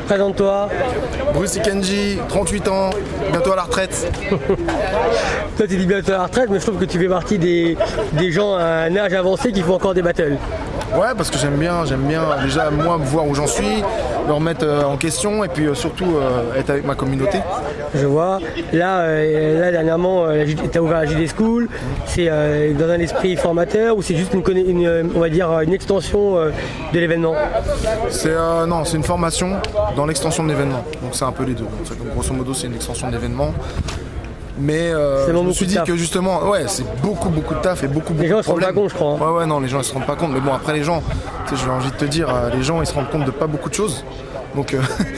Présente-toi. Bruce Ikenji, 38 ans, bientôt à la retraite. Toi tu dis bientôt à la retraite, mais je trouve que tu fais partie des gens à un âge avancé qui font encore des battles. Ouais, parce que j'aime bien déjà moi voir où j'en suis, me remettre en question et puis surtout être avec ma communauté. Je vois. Là dernièrement, tu as ouvert la JD School. C'est dans un esprit formateur ou c'est juste on va dire une extension de l'événement? Non, c'est une formation dans l'extension de l'événement. Donc c'est un peu les deux. En fait. Donc, grosso modo, c'est une extension de l'événement. Mais je me suis dit que justement, ouais, c'est beaucoup de taf et beaucoup de problèmes. Les gens ne se rendent pas compte, je crois. Hein. Ouais, non, les gens ils se rendent pas compte. Mais bon, après les gens, tu sais, j'ai envie de te dire, les gens ils se rendent compte de pas beaucoup de choses. Donc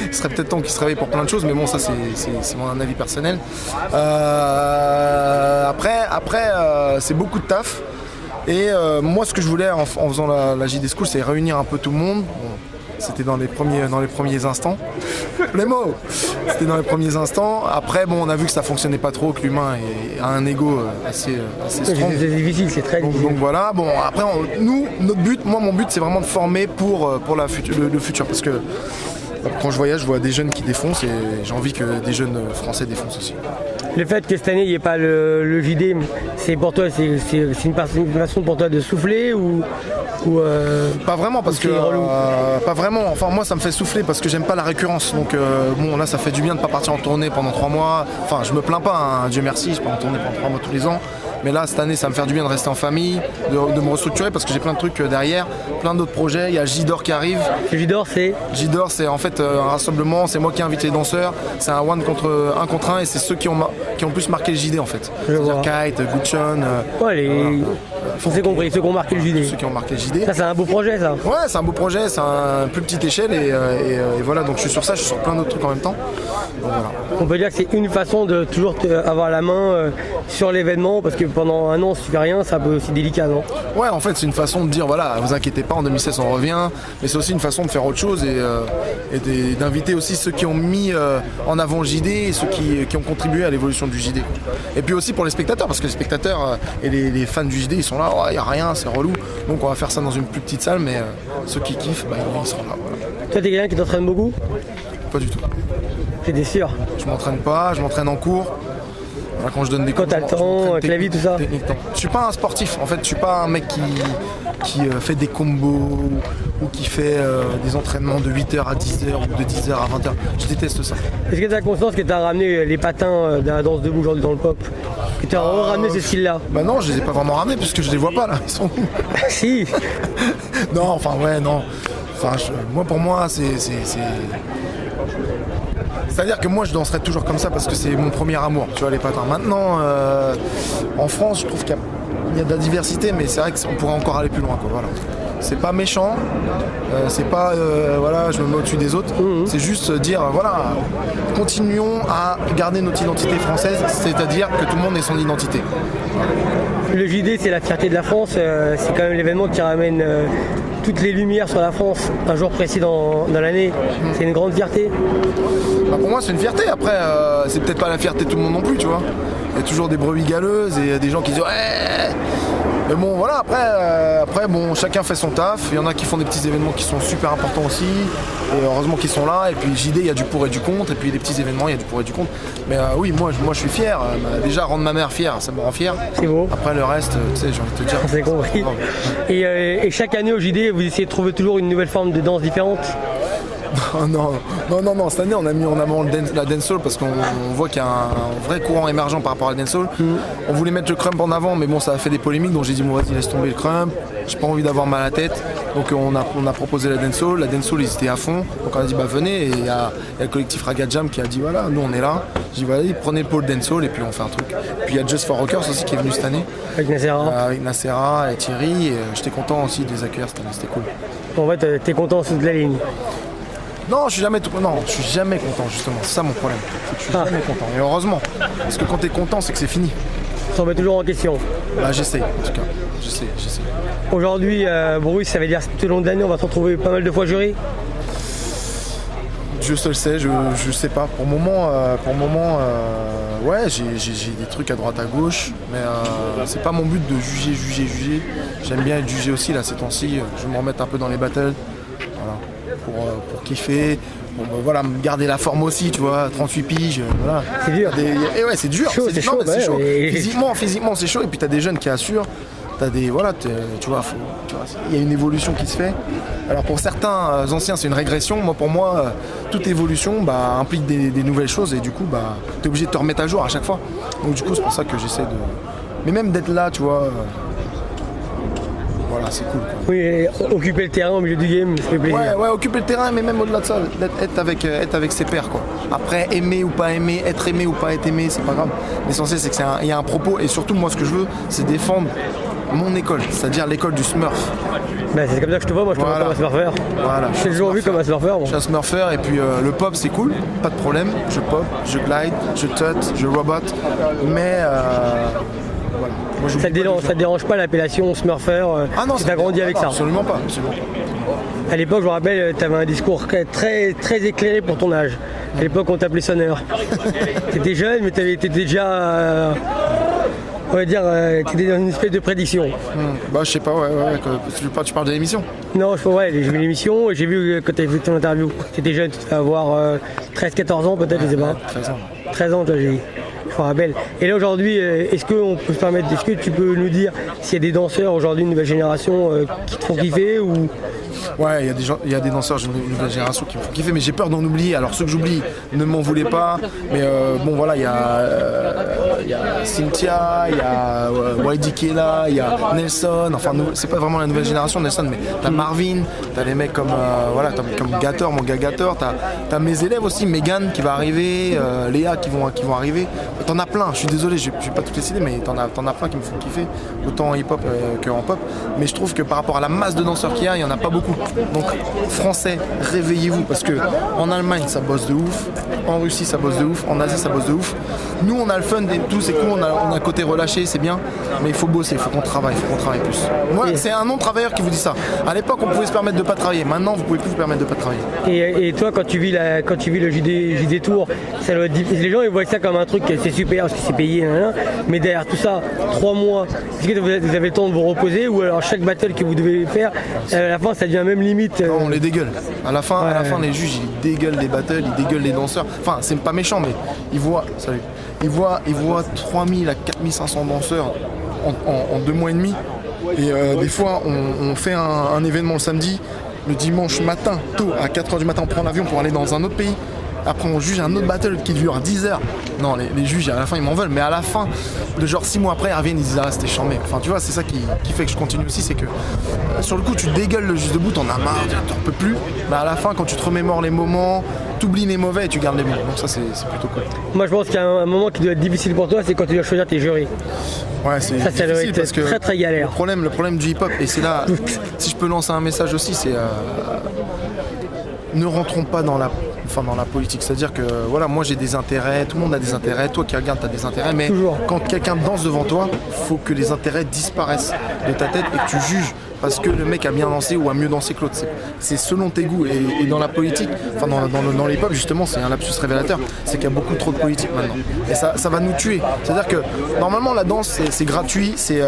il serait peut-être temps qu'ils se réveillent pour plein de choses, mais bon, ça c'est mon avis personnel. Après c'est beaucoup de taf. Et moi, ce que je voulais en faisant la JD School, c'est réunir un peu tout le monde. Bon, c'était dans les premiers instants. Les mots. C'était dans les premiers instants. Après, bon, on a vu que ça fonctionnait pas trop, que l'humain a un ego assez strong. C'est difficile, c'est très difficile. Donc voilà. Bon, après, mon but, c'est vraiment de former pour le futur, parce que quand je voyage, je vois des jeunes qui défoncent et j'ai envie que des jeunes français défoncent aussi. Le fait que cette année il n'y ait pas le JD, c'est pour toi, c'est une façon pour toi de souffler ou pas vraiment parce que pas vraiment. Enfin moi ça me fait souffler parce que j'aime pas la récurrence. Donc bon là ça fait du bien de pas partir en tournée pendant 3 mois. Enfin je me plains pas, hein, Dieu merci, je pars en tournée pendant 3 mois tous les ans. Mais là, cette année, ça me fait du bien de rester en famille, de me restructurer parce que j'ai plein de trucs derrière, plein d'autres projets. Il y a JDOR qui arrive. JDOR, c'est en fait un rassemblement. C'est moi qui ai invité les danseurs. C'est un 1 contre 1 et c'est ceux qui ont le plus marqué le JD en fait. C'est-à-dire Kite, Guchon. C'est compris, ceux qui ont marqué le JD. Ceux qui ont marqué le JD. Ça, c'est un beau projet, ça. Ouais, c'est un beau projet, c'est un plus petite échelle et voilà. Donc je suis sur ça, je suis sur plein d'autres trucs en même temps. Donc, voilà. On peut dire que c'est une façon de toujours avoir la main sur l'événement parce que pendant un an, si tu fais rien, c'est un peu aussi délicat, non? Ouais, en fait, c'est une façon de dire voilà, vous inquiétez pas, en 2016 on revient, mais c'est aussi une façon de faire autre chose et d'inviter aussi ceux qui ont mis en avant le JD et ceux qui ont contribué à l'évolution du JD. Et puis aussi pour les spectateurs, parce que les spectateurs et les fans du JD, ils sont là, il n'y a rien, c'est relou. Donc on va faire ça dans une plus petite salle, mais ceux qui kiffent, ils seront là. Voilà. Toi, t'es quelqu'un qui t'entraîne beaucoup? Pas du tout. T'es sûr? Je m'entraîne pas, je m'entraîne en cours. Voilà, quand je donne des cours, quand t'as le temps, clavier, tout ça. Je suis pas un sportif, en fait, je suis pas un mec qui fait des combos ou qui fait des entraînements de 8h à 10h ou de 10h à 20h. Je déteste ça. Est-ce que tu as conscience que tu as ramené les patins de la danse debout aujourd'hui dans le pop? Que tu as ramené ces styles-là? Bah non, je les ai pas vraiment ramenés puisque je les vois pas là, ils sont où? Si. Non, enfin ouais, non. Enfin, pour moi, c'est-à-dire que moi je danserai toujours comme ça parce que c'est mon premier amour, tu vois, les patins. Maintenant, en France, je trouve qu'il y a de la diversité, mais c'est vrai qu'on pourrait encore aller plus loin, quoi, voilà. C'est pas méchant, c'est pas voilà, je me mets au-dessus des autres, c'est juste dire voilà, continuons à garder notre identité française, c'est-à-dire que tout le monde ait son identité. Le JD, c'est la fierté de la France, c'est quand même l'événement qui ramène toutes les lumières sur la France un jour précis dans l'année. C'est une grande fierté. Bah pour moi c'est une fierté, après c'est peut-être pas la fierté de tout le monde non plus, tu vois. Il y a toujours des brebis galeuses et des gens qui disent ouais. Mais bon voilà, après bon, chacun fait son taf, il y en a qui font des petits événements qui sont super importants aussi, et heureusement qu'ils sont là, et puis JD il y a du pour et du contre, et puis les petits événements il y a du pour et du contre. Mais oui, moi je suis fier, déjà rendre ma mère fière, ça me rend fier. C'est beau. Après le reste, tu sais, j'ai envie de te dire. C'est compris. Et chaque année au JD, vous essayez de trouver toujours une nouvelle forme de danse différente? Non, cette année on a mis en avant la dancehall parce qu'on voit qu'il y a un vrai courant émergent par rapport à la dancehall. On voulait mettre le crump en avant, mais bon, ça a fait des polémiques, donc j'ai dit bon, vas-y, laisse tomber le crump, j'ai pas envie d'avoir mal à la tête. Donc on a proposé la dancehall ils étaient à fond, donc on a dit bah venez, et il y a le collectif Raga Jam qui a dit voilà, nous on est là. J'ai dit vas-y, prenez le pôle dancehall et puis on fait un truc. Puis il y a Just for Rockers aussi qui est venu cette année. Avec Nacera et Thierry, et j'étais content aussi de les accueillir cette année, c'était cool. En fait, t'es content sur toute la ligne? Non, je suis jamais content justement, c'est ça mon problème. Je suis jamais content, et heureusement. Parce que quand t'es content, c'est que c'est fini. Ça remet toujours en question. Bah j'essaye en tout cas, j'essaie. Aujourd'hui, Bruce, ça veut dire que tout au long de l'année, on va se retrouver pas mal de fois jury? Dieu seul sait, je sais pas. Pour le moment, ouais, j'ai des trucs à droite à gauche, mais c'est pas mon but de juger. J'aime bien être jugé aussi là ces temps-ci, je vais me remettre un peu dans les battles. Voilà. Pour kiffer, Bon, bah, voilà, garder la forme aussi, tu vois, 38 piges, voilà. C'est dur. Et ouais, c'est dur. Chaud, c'est chaud, non, mais c'est ouais, chaud. mais- Physiquement, c'est chaud. Et puis t'as des jeunes qui assurent. T'as des, voilà, tu vois, il y a une évolution qui se fait. Alors pour certains anciens, c'est une régression. Moi, pour moi, toute évolution implique des nouvelles choses et du coup, t'es obligé de te remettre à jour à chaque fois. Donc du coup, c'est pour ça que j'essaie de. Mais même d'être là, tu vois. Voilà, c'est cool. Quoi. Oui, et occuper le terrain au milieu du game, ça fait plaisir. Ouais, occuper le terrain, mais même au-delà de ça, être avec ses pairs, quoi. Après, aimer ou pas aimer, être aimé ou pas être aimé, c'est pas grave. L'essentiel, c'est qu'il y a un propos, et surtout, moi, ce que je veux, c'est défendre mon école, c'est-à-dire l'école du Smurf. Bah, c'est comme ça que je te vois, moi je te vois comme un smurfer. Voilà. Je t'ai toujours vu comme un smurfer. Bon. Je suis un smurfer et puis le pop c'est cool, pas de problème. Je pop, je glide, je tut, je robot, mais voilà. Moi, Ça te dérange pas l'appellation smurfer Ah non, si t'as grandi avec ça. Absolument pas. À l'époque, je me rappelle, tu avais un discours très, très éclairé pour ton âge. À l'époque, on t'appelait sonneur. T'étais jeune, mais t'étais déjà, on va dire, t'étais dans une espèce de prédiction. Bah je sais pas, tu parles de l'émission. Non, j'ai vu l'émission, j'ai vu quand tu as fait ton interview. Tu étais jeune, tu devais avoir 13-14 ans peut-être, je sais pas. 13 ans. 13 ans, toi, j'ai dit. Je me rappelle. Et là aujourd'hui, est-ce que tu peux nous dire s'il y a des danseurs aujourd'hui, une nouvelle génération, qui te font kiffer ou... Ouais, il y a des danseurs d'une nouvelle génération qui me font kiffer, mais j'ai peur d'en oublier. Alors ceux que j'oublie, ne m'en voulez pas. Mais bon voilà, il y a Cynthia, il y a YD qui est là, il y a Nelson. Enfin, c'est pas vraiment la nouvelle génération Nelson, mais t'as Marvin, t'as des mecs comme comme Gator, mon gars Gator. T'as mes élèves aussi, Megan qui va arriver, Léa qui vont arriver. T'en as plein. Je suis désolé, je vais pas toutes les citer, mais t'en as plein qui me font kiffer, autant en hip-hop qu'en pop. Mais je trouve que par rapport à la masse de danseurs qu'il y en a pas beaucoup. Donc français, réveillez-vous parce que en Allemagne ça bosse de ouf, en Russie ça bosse de ouf, en Asie ça bosse de ouf. Nous on a le fun et tout, c'est cool, on a un côté relâché, c'est bien, mais il faut bosser, il faut qu'on travaille plus. Moi c'est un non-travailleur qui vous dit ça. À l'époque on pouvait se permettre de pas travailler, maintenant vous pouvez plus vous permettre de pas travailler. Et toi quand tu vis le JD Tour, ça doit être difficile. Les gens ils voient ça comme un truc, c'est super parce que c'est payé, mais derrière tout ça, 3 mois, est-ce que vous avez le temps de vous reposer ou alors chaque battle que vous devez faire, à la fin ça devient même limite. Non, on les dégueule. À la fin, les juges ils dégueulent les battles, ils dégueulent les danseurs. Enfin, c'est pas méchant, mais ils voient 3000 à 4500 danseurs en 2 mois et demi. Et des fois, on fait un événement le samedi, le dimanche matin, tôt, à 4h du matin, on prend l'avion pour aller dans un autre pays. Après on juge un autre battle qui dure 10 heures. Non, les juges à la fin ils m'en veulent, mais à la fin, de genre 6 mois après, ils reviennent, ils disent ah c'était chambé. Enfin tu vois, c'est ça qui fait que je continue aussi, c'est que sur le coup tu dégueules le juste debout, t'en as marre, t'en peux plus. Mais à la fin quand tu te remémores les moments, t'oublies les mauvais et tu gardes les bons. Donc ça c'est plutôt cool. Moi je pense qu'il y a un moment qui doit être difficile pour toi, c'est quand tu dois choisir tes jurys. Ouais, ça doit être parce que très très galère. Le problème du hip-hop, et c'est là, si je peux lancer un message aussi, c'est ne rentrons pas dans la politique. C'est-à-dire que voilà, moi j'ai des intérêts, tout le monde a des intérêts, toi qui regardes, tu as des intérêts, mais quand quelqu'un danse devant toi, faut que les intérêts disparaissent de ta tête et que tu juges parce que le mec a bien dansé ou a mieux dansé que l'autre. C'est selon tes goûts. Et dans la politique, enfin dans les pop justement, c'est un lapsus révélateur, c'est qu'il y a beaucoup trop de politique maintenant. Et ça va nous tuer. C'est-à-dire que normalement la danse c'est gratuit, c'est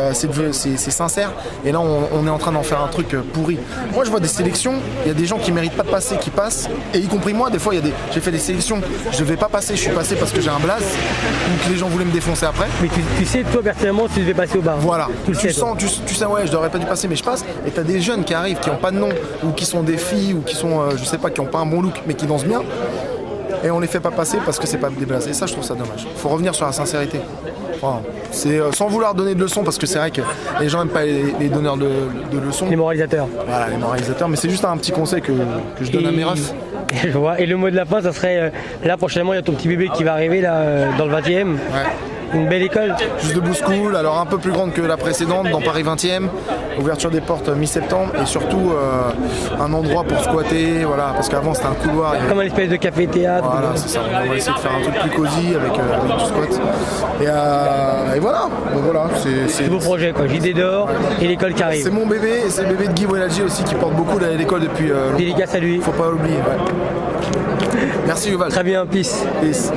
sincère, et là on est en train d'en faire un truc pourri. Moi je vois des sélections, il y a des gens qui méritent pas de passer, qui passent, et y compris moi, des fois j'ai fait des sélections, je vais pas passer, je suis passé parce que j'ai un blaze, ou que les gens voulaient me défoncer après. Mais tu sais toi personnellement si tu devais passer au bar. Voilà, tu sais ouais, je devrais pas dû passer, mais je passe. Et t'as des jeunes qui arrivent, qui n'ont pas de nom, ou qui sont des filles, ou qui sont, je sais pas, qui n'ont pas un bon look, mais qui dansent bien. Et on les fait pas passer parce que c'est pas des blases. Et ça, je trouve ça dommage. Faut revenir sur la sincérité. Enfin, c'est sans vouloir donner de leçons, parce que c'est vrai que les gens n'aiment pas les donneurs de leçons. Les moralisateurs. Voilà, les moralisateurs. Mais c'est juste un petit conseil que je donne à mes refs. Je vois. Et le mot de la fin, ça serait, là prochainement, il y a ton petit bébé qui va arriver là, dans le 20e. Ouais. Une belle école. Juste debout school, alors un peu plus grande que la précédente, dans Paris 20e, ouverture des portes mi-septembre, et surtout un endroit pour squatter, voilà, parce qu'avant c'était un couloir. Comme un espèce de café-théâtre. Voilà, c'est ça, on va essayer de faire un truc plus cosy avec du squat. Et voilà, donc voilà, c'est beau projet quoi, JD d'or et l'école qui arrive. C'est mon bébé, et c'est le bébé de Guy Weladji aussi qui porte beaucoup l'école depuis longtemps. Dédicace à lui. Faut pas l'oublier, ouais. Merci Yuval. Très bien, peace. Peace.